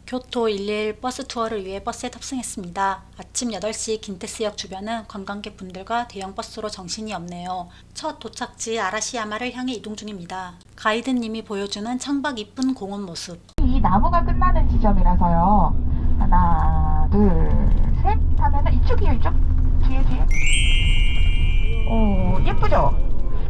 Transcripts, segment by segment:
교토 111 버스 투어를 위해 버스에 탑승했습니다. 아침 8시 긴테스역 주변은 관광객분들과 대형 버스로 정신이 없네요. 첫 도착지 아라시야마를 향해 이동 중입니다. 가이드님이 보여주는 창밖 이쁜 공원 모습. 이 나무가 끝나는 지점이라서요. 하나, 둘, 셋 하면은 이쪽이요, 이쪽. 뒤에. 오, 예쁘죠?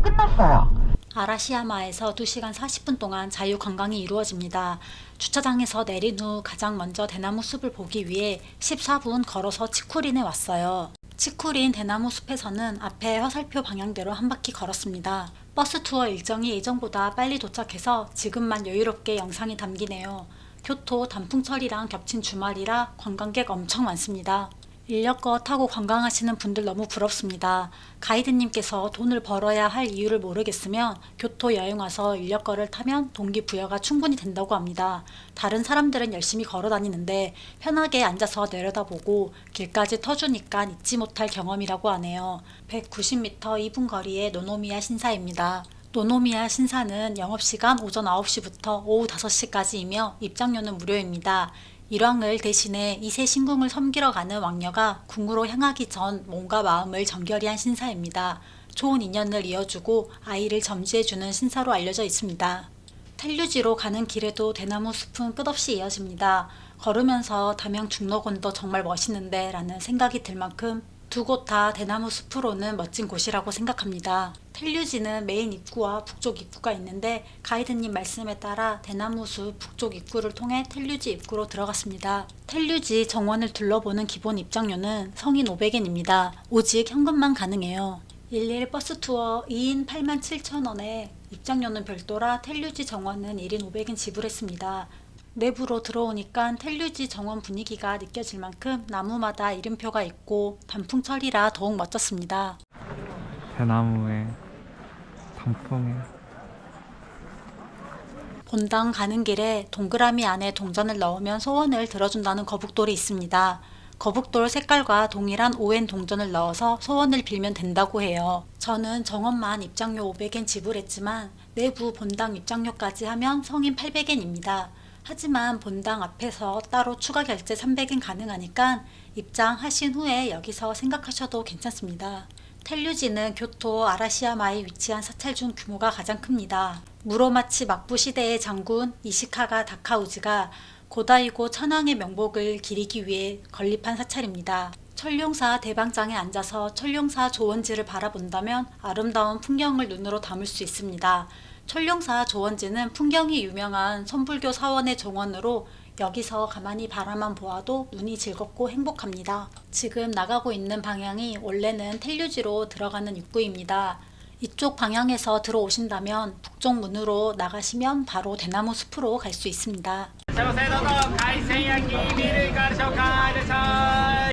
끝났어요. 아라시야마에서 2시간 40분 동안 자유관광이 이루어집니다. 주차장에서 내린 후 가장 먼저 대나무 숲을 보기 위해 14분 걸어서 치쿠린에 왔어요. 치쿠린 대나무 숲에서는 앞에 화살표 방향대로 한 바퀴 걸었습니다. 버스 투어 일정이 예정보다 빨리 도착해서 지금만 여유롭게 영상이 담기네요. 교토 단풍철이랑 겹친 주말이라 관광객 엄청 많습니다. 인력거 타고 관광하시는 분들 너무 부럽습니다. 가이드님께서 돈을 벌어야 할 이유를 모르겠으면 교토 여행 와서 인력거를 타면 동기부여가 충분히 된다고 합니다. 다른 사람들은 열심히 걸어 다니는데 편하게 앉아서 내려다보고 길까지 터주니까 잊지 못할 경험이라고 하네요. 190m 2분 거리의 노노미야 신사입니다. 노노미야 신사는 영업시간 오전 9시부터 오후 5시까지이며 입장료는 무료입니다. 일왕을 대신해 이세 신궁을 섬기러 가는 왕녀가 궁으로 향하기 전 몸과 마음을 정결히 한 신사입니다. 좋은 인연을 이어주고 아이를 점지해주는 신사로 알려져 있습니다. 텔류지로 가는 길에도 대나무 숲은 끝없이 이어집니다. 걸으면서 담양 중록원도 정말 멋있는데 라는 생각이 들 만큼 두 곳 다 대나무 숲으로는 멋진 곳이라고 생각합니다. 텔류지는 메인 입구와 북쪽 입구가 있는데 가이드님 말씀에 따라 대나무 숲 북쪽 입구를 통해 텔류지 입구로 들어갔습니다. 텔류지 정원을 둘러보는 기본 입장료는 성인 500엔입니다. 오직 현금만 가능해요. 1일 버스 투어 2인 87,000원에 입장료는 별도라 텔류지 정원은 1인 500엔 지불했습니다. 내부로 들어오니까 텔류지 정원 분위기가 느껴질 만큼 나무마다 이름표가 있고 단풍철이라 더욱 멋졌습니다. 대나무에 단풍에 본당 가는 길에 동그라미 안에 동전을 넣으면 소원을 들어준다는 거북돌이 있습니다. 거북돌 색깔과 동일한 5엔 동전을 넣어서 소원을 빌면 된다고 해요. 저는 정원만 입장료 500엔 지불했지만 내부 본당 입장료까지 하면 성인 800엔입니다. 하지만 본당 앞에서 따로 추가 결제 300엔 가능하니까 입장하신 후에 여기서 생각하셔도 괜찮습니다. 텔류지는 교토 아라시야마에 위치한 사찰 중 규모가 가장 큽니다. 무로마치 막부 시대의 장군 이시카가 다카우지가 고다이고 천황의 명복을 기리기 위해 건립한 사찰입니다. 천룡사 대방장에 앉아서 천룡사 조원지를 바라본다면 아름다운 풍경을 눈으로 담을 수 있습니다. 천룡사 조원지는 풍경이 유명한 선불교 사원의 정원으로 여기서 가만히 바라만 보아도 눈이 즐겁고 행복합니다. 지금 나가고 있는 방향이 원래는 텔류지로 들어가는 입구입니다. 이쪽 방향에서 들어오신다면 북쪽 문으로 나가시면 바로 대나무 숲으로 갈 수 있습니다.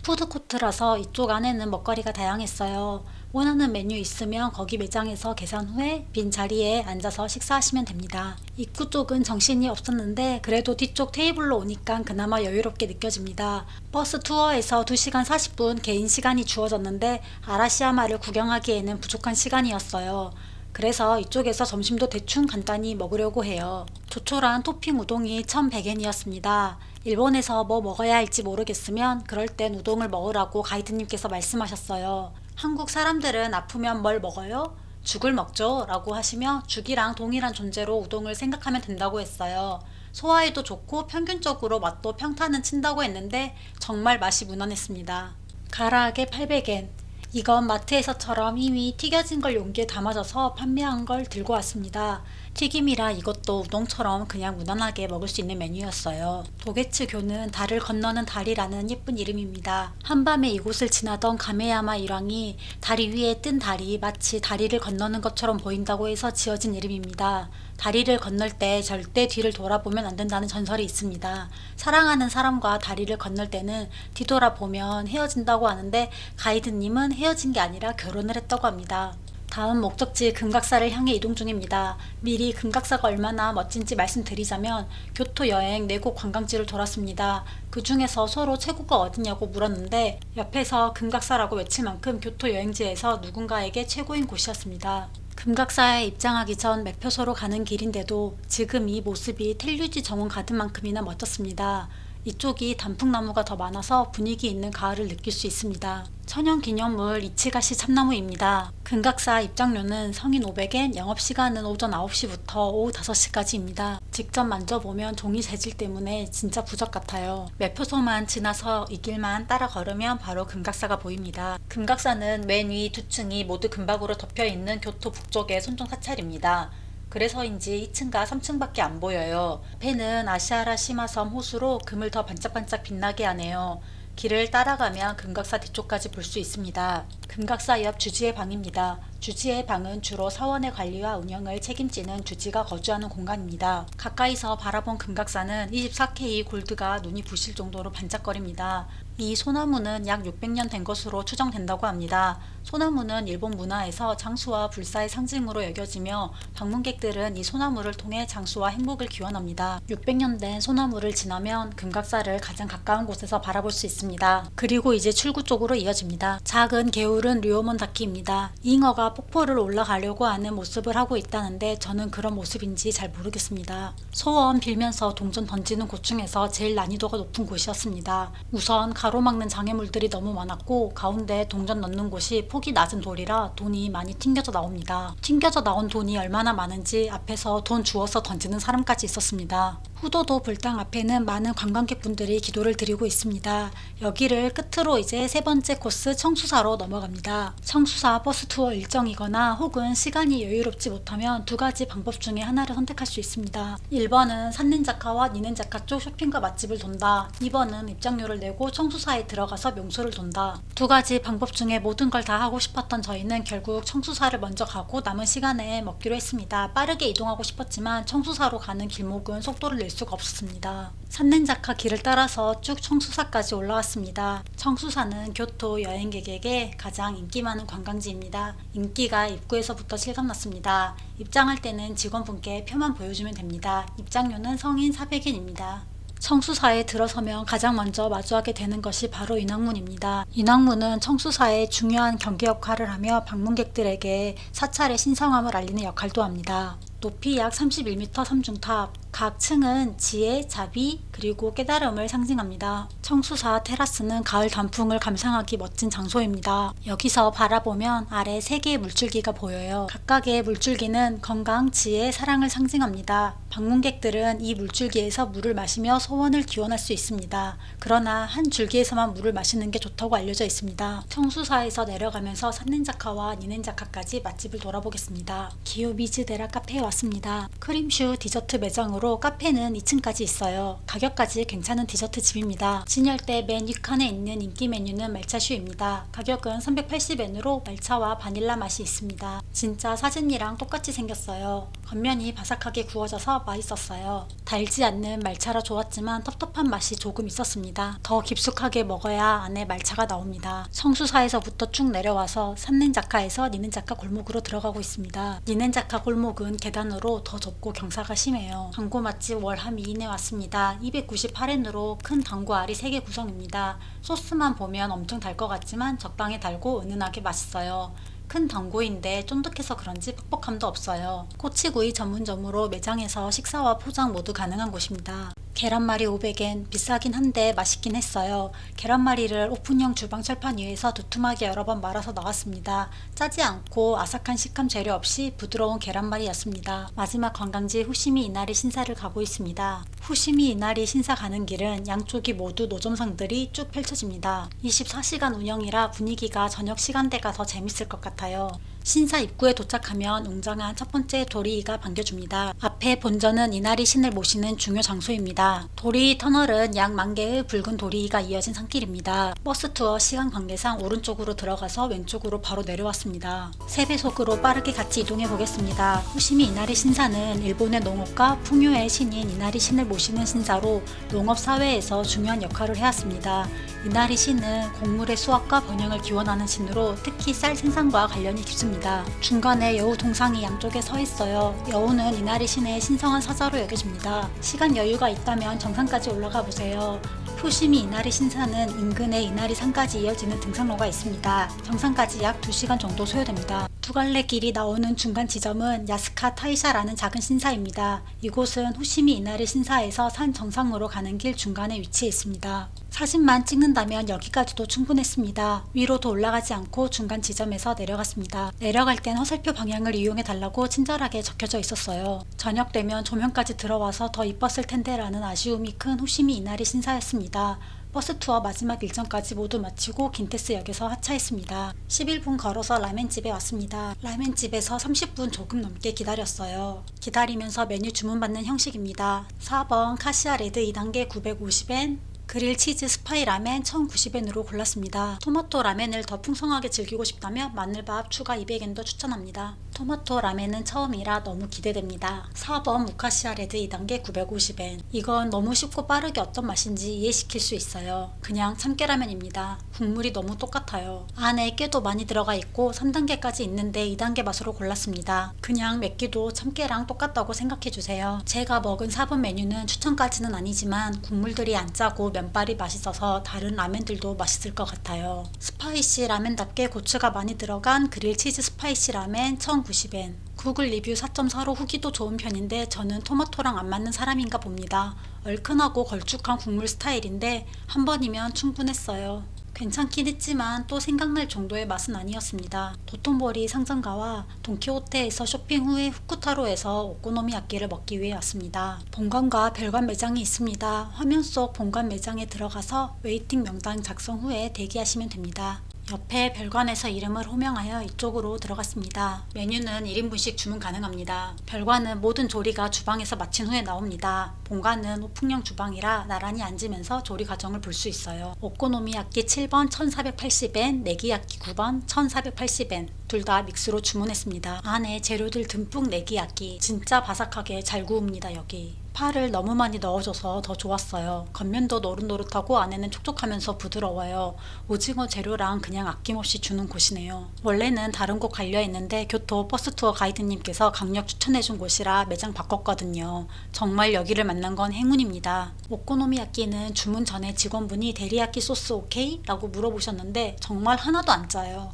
푸드코트라서 이쪽 안에는 먹거리가 다양했어요. 원하는 메뉴 있으면 거기 매장에서 계산 후에 빈 자리에 앉아서 식사하시면 됩니다. 입구 쪽은 정신이 없었는데 그래도 뒤쪽 테이블로 오니까 그나마 여유롭게 느껴집니다. 버스 투어에서 2시간 40분 개인 시간이 주어졌는데 아라시야마를 구경하기에는 부족한 시간이었어요. 그래서 이쪽에서 점심도 대충 간단히 먹으려고 해요. 조촐한 토핑 우동이 1,100엔이었습니다. 일본에서 뭐 먹어야 할지 모르겠으면 그럴 땐 우동을 먹으라고 가이드님께서 말씀하셨어요. 한국 사람들은 아프면 뭘 먹어요? 죽을 먹죠 라고 하시며 죽이랑 동일한 존재로 우동을 생각하면 된다고 했어요. 소화에도 좋고 평균적으로 맛도 평타는 친다고 했는데 정말 맛이 무난했습니다. 가라하게 800엔. 이건 마트에서처럼 이미 튀겨진 걸 용기에 담아져서 판매한 걸 들고 왔습니다. 튀김이라 이것도 우동처럼 그냥 무난하게 먹을 수 있는 메뉴였어요. 도게츠교는 달을 건너는 달이라는 예쁜 이름입니다. 한밤에 이곳을 지나던 가메야마 일왕이 다리 위에 뜬 달이 마치 다리를 건너는 것처럼 보인다고 해서 지어진 이름입니다. 다리를 건널 때 절대 뒤를 돌아보면 안 된다는 전설이 있습니다. 사랑하는 사람과 다리를 건널 때는 뒤돌아보면 헤어진다고 하는데 가이드님은 헤어진 게 아니라 결혼을 했다고 합니다. 다음 목적지 금각사를 향해 이동 중입니다. 미리 금각사가 얼마나 멋진지 말씀드리자면 교토 여행 4곳 관광지를 돌았습니다. 그 중에서 서로 최고가 어디냐고 물었는데 옆에서 금각사라고 외칠 만큼 교토 여행지에서 누군가에게 최고인 곳이었습니다. 금각사에 입장하기 전 매표소로 가는 길인데도 지금 이 모습이 텔류지 정원 가든 만큼이나 멋졌습니다. 이쪽이 단풍나무가 더 많아서 분위기 있는 가을을 느낄 수 있습니다. 천연기념물 이치가시 참나무입니다. 금각사 입장료는 성인 500엔, 영업시간은 오전 9시부터 오후 5시까지입니다. 직접 만져보면 종이 재질 때문에 진짜 부적 같아요. 매표소만 지나서 이 길만 따라 걸으면 바로 금각사가 보입니다. 금각사는 맨 위 두 층이 모두 금박으로 덮여있는 교토 북쪽의 손종 사찰입니다. 그래서인지 2층과 3층밖에 안 보여요. 앞에는 아시아라 시마섬 호수로 금을 더 반짝반짝 빛나게 하네요. 길을 따라가면 금각사 뒤쪽까지 볼 수 있습니다. 금각사 옆 주지의 방입니다. 주지의 방은 주로 사원의 관리와 운영을 책임지는 주지가 거주하는 공간입니다. 가까이서 바라본 금각사는 24K 골드가 눈이 부실 정도로 반짝거립니다. 이 소나무는 약 600년 된 것으로 추정된다고 합니다. 소나무는 일본 문화에서 장수와 불사의 상징으로 여겨지며 방문객들은 이 소나무를 통해 장수와 행복을 기원합니다. 600년 된 소나무를 지나면 금각사를 가장 가까운 곳에서 바라볼 수 있습니다. 그리고 이제 출구 쪽으로 이어집니다. 작은 개울은 류오몬 다키입니다. 잉어가 폭포를 올라가려고 하는 모습을 하고 있다는데 저는 그런 모습인지 잘 모르겠습니다. 소원 빌면서 동전 던지는 곳 중에서 제일 난이도가 높은 곳이었습니다. 우선 가로막는 장애물들이 너무 많았고 가운데 동전 넣는 곳이 폭이 낮은 돌이라 돈이 많이 튕겨져 나옵니다. 튕겨져 나온 돈이 얼마나 많은지 앞에서 돈 주워서 던지는 사람까지 있었습니다. 후도도 불당 앞에는 많은 관광객분들이 기도를 드리고 있습니다. 여기를 끝으로 이제 세 번째 코스 청수사로 넘어갑니다. 청수사 버스 투어 일정이거나 혹은 시간이 여유롭지 못하면 두 가지 방법 중에 하나를 선택할 수 있습니다. 1번은 산넨자카와 니넨자카 쪽 쇼핑과 맛집을 돈다. 2번은 입장료를 내고 청수사에 들어가서 명소를 돈다. 두 가지 방법 중에 모든 걸 다 하고 싶었던 저희는 결국 청수사를 먼저 가고 남은 시간에 먹기로 했습니다. 빠르게 이동하고 싶었지만 청수사로 가는 길목은 속도를 낼 수가 없었습니다. 산넨자카 길을 따라서 쭉 청수사까지 올라왔습니다. 청수사는 교토 여행객에게 가장 인기 많은 관광지입니다. 인기가 입구에서부터 실감났습니다. 입장할 때는 직원분께 표만 보여주면 됩니다. 입장료는 성인 400엔입니다. 청수사에 들어서면 가장 먼저 마주하게 되는 것이 바로 인왕문입니다. 인왕문은 청수사의 중요한 경계 역할을 하며 방문객들에게 사찰의 신성함을 알리는 역할도 합니다. 높이 약 31m 삼중탑, 각 층은 지혜, 자비, 그리고 깨달음을 상징합니다. 청수사 테라스는 가을 단풍을 감상하기 멋진 장소입니다. 여기서 바라보면 아래 3개의 물줄기가 보여요. 각각의 물줄기는 건강, 지혜, 사랑을 상징합니다. 방문객들은 이 물줄기에서 물을 마시며 소원을 기원할 수 있습니다. 그러나 한 줄기에서만 물을 마시는 게 좋다고 알려져 있습니다. 청수사에서 내려가면서 산넨자카와 니넨자카까지 맛집을 돌아보겠습니다. 기요미즈데라 카페에 왔습니다. 크림슈 디저트 매장으로 카페는 2층까지 있어요. 가격까지 괜찮은 디저트 집입니다. 진열대 맨 윗칸에 있는 인기 메뉴는 말차슈입니다. 가격은 380엔으로 말차와 바닐라 맛이 있습니다. 진짜 사진이랑 똑같이 생겼어요. 겉면이 바삭하게 구워져서 맛있었어요. 달지 않는 말차라 좋았지만 텁텁한 맛이 조금 있었습니다. 더 깊숙하게 먹어야 안에 말차가 나옵니다. 청수사에서부터 쭉 내려와서 산넨자카에서 니넨자카 골목으로 들어가고 있습니다. 니넨자카 골목은 계단으로 더 좁고 경사가 심해요. 광고 맛집 월하미인에 왔습니다. 298엔으로 큰 당구 알이 3개 구성입니다. 소스만 보면 엄청 달 것 같지만 적당히 달고 은은하게 맛있어요. 큰 당구인데 쫀득해서 그런지 퍽퍽함도 없어요. 꼬치구이 전문점으로 매장에서 식사와 포장 모두 가능한 곳입니다. 계란말이 500엔, 비싸긴 한데 맛있긴 했어요. 계란말이를 오픈형 주방 철판 위에서 두툼하게 여러 번 말아서 나왔습니다. 짜지 않고 아삭한 식감 재료 없이 부드러운 계란말이였습니다. 마지막 관광지 후시미 이나리 신사를 가고 있습니다. 후시미 이나리 신사 가는 길은 양쪽이 모두 노점상들이 쭉 펼쳐집니다. 24시간 운영이라 분위기가 저녁 시간대가 더 재밌을 것 같아요. 신사 입구에 도착하면 웅장한 첫 번째 도리이가 반겨줍니다. 앞에 본전은 이나리 신을 모시는 중요 장소입니다. 도리이 터널은 약 10,000개의 붉은 도리이가 이어진 산길입니다. 버스 투어 시간 관계상 오른쪽으로 들어가서 왼쪽으로 바로 내려왔습니다. 3배속으로 빠르게 같이 이동해 보겠습니다. 후시미 이나리 신사는 일본의 농업과 풍요의 신인 이나리 신을 모시는 신사로 농업 사회에서 중요한 역할을 해왔습니다. 이나리 신은 곡물의 수확과 번영을 기원하는 신으로 특히 쌀 생산과 관련이 깊습니다. 중간에 여우 동상이 양쪽에 서 있어요. 여우는 이나리 신의 신성한 사자로 여겨집니다. 시간 여유가 있다면 정상까지 올라가 보세요. 후시미 이나리 신사는 인근의 이나리 산까지 이어지는 등산로가 있습니다. 정상까지 약 2시간 정도 소요됩니다. 두 갈래 길이 나오는 중간 지점은 야스카 타이샤라는 작은 신사입니다. 이곳은 호시미 이나리 신사에서 산 정상으로 가는 길 중간에 위치해 있습니다. 사진만 찍는다면 여기까지도 충분했습니다. 위로도 올라가지 않고 중간 지점에서 내려갔습니다. 내려갈 땐 화살표 방향을 이용해 달라고 친절하게 적혀져 있었어요. 저녁 되면 조명까지 들어와서 더 이뻤을 텐데라는 아쉬움이 큰 호시미 이나리 신사였습니다. 버스 투어 마지막 일정까지 모두 마치고 긴테스역에서 하차했습니다. 11분 걸어서 라멘집에 왔습니다. 라멘집에서 30분 조금 넘게 기다렸어요. 기다리면서 메뉴 주문받는 형식입니다. 4번 카시아 레드 2단계 950엔, 그릴 치즈 스파이 라멘 1090엔으로 골랐습니다. 토마토 라멘을 더 풍성하게 즐기고 싶다면 마늘밥 추가 200엔도 추천합니다. 토마토 라멘은 처음이라 너무 기대됩니다. 4번 무카시아 레드 2단계 950엔. 이건 너무 쉽고 빠르게 어떤 맛인지 이해시킬 수 있어요. 그냥 참깨라면입니다. 국물이 너무 똑같아요. 안에 깨도 많이 들어가 있고 3단계까지 있는데 2단계 맛으로 골랐습니다. 그냥 맵기도 참깨랑 똑같다고 생각해주세요. 제가 먹은 4번 메뉴는 추천까지는 아니지만 국물들이 안 짜고 면발이 맛있어서 다른 라멘들도 맛있을 것 같아요. 스파이시 라멘답게 고추가 많이 들어간 그릴 치즈 스파이시 라멘 1090엔. 구글 리뷰 4.4로 후기도 좋은 편인데 저는 토마토랑 안 맞는 사람인가 봅니다. 얼큰하고 걸쭉한 국물 스타일인데 한 번이면 충분했어요. 괜찮긴 했지만 또 생각날 정도의 맛은 아니었습니다. 도톤보리 상점가와 돈키호테에서 쇼핑 후에 후쿠타로에서 오코노미야끼를 먹기 위해 왔습니다. 본관과 별관 매장이 있습니다. 화면 속 본관 매장에 들어가서 웨이팅 명단 작성 후에 대기하시면 됩니다. 옆에 별관에서 이름을 호명하여 이쪽으로 들어갔습니다. 메뉴는 1인분씩 주문 가능합니다. 별관은 모든 조리가 주방에서 마친 후에 나옵니다. 본관은 오픈형 주방이라 나란히 앉으면서 조리 과정을 볼 수 있어요. 오코노미야끼 7번 1480엔, 네기야끼 9번 1480엔. 둘 다 믹스로 주문했습니다. 안에 재료들 듬뿍 네기야끼. 진짜 바삭하게 잘 구웁니다 여기. 파를 너무 많이 넣어줘서 더 좋았어요. 겉면도 노릇노릇하고 안에는 촉촉하면서 부드러워요. 오징어 재료랑 그냥 아낌없이 주는 곳이네요. 원래는 다른 곳 가려 했는데 교토 버스 투어 가이드님께서 강력 추천해준 곳이라 매장 바꿨거든요. 정말 여기를 만난 건 행운입니다. 오코노미야끼는 주문 전에 직원분이 데리야끼 소스 오케이? 라고 물어보셨는데 정말 하나도 안 짜요.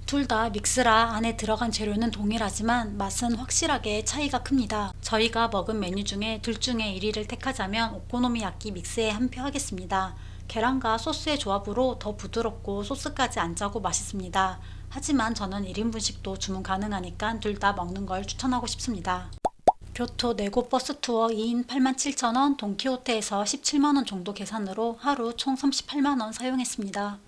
둘 다 믹스라 안에 들어간 재료는 동일하지만 맛은 확실하게 차이가 큽니다. 저희가 먹은 메뉴 중에 둘 중에 1위를 택하자면 오코노미야끼 믹스에 한 표 하겠습니다. 계란과 소스의 조합으로 더 부드럽고 소스까지 안 짜고 맛있습니다. 하지만 저는 1인분씩도 주문 가능하니까 둘 다 먹는 걸 추천하고 싶습니다. 교토 4곳 버스 투어 2인 87,000원, 돈키호테에서 17만원 정도 계산으로 하루 총 38만원 사용했습니다.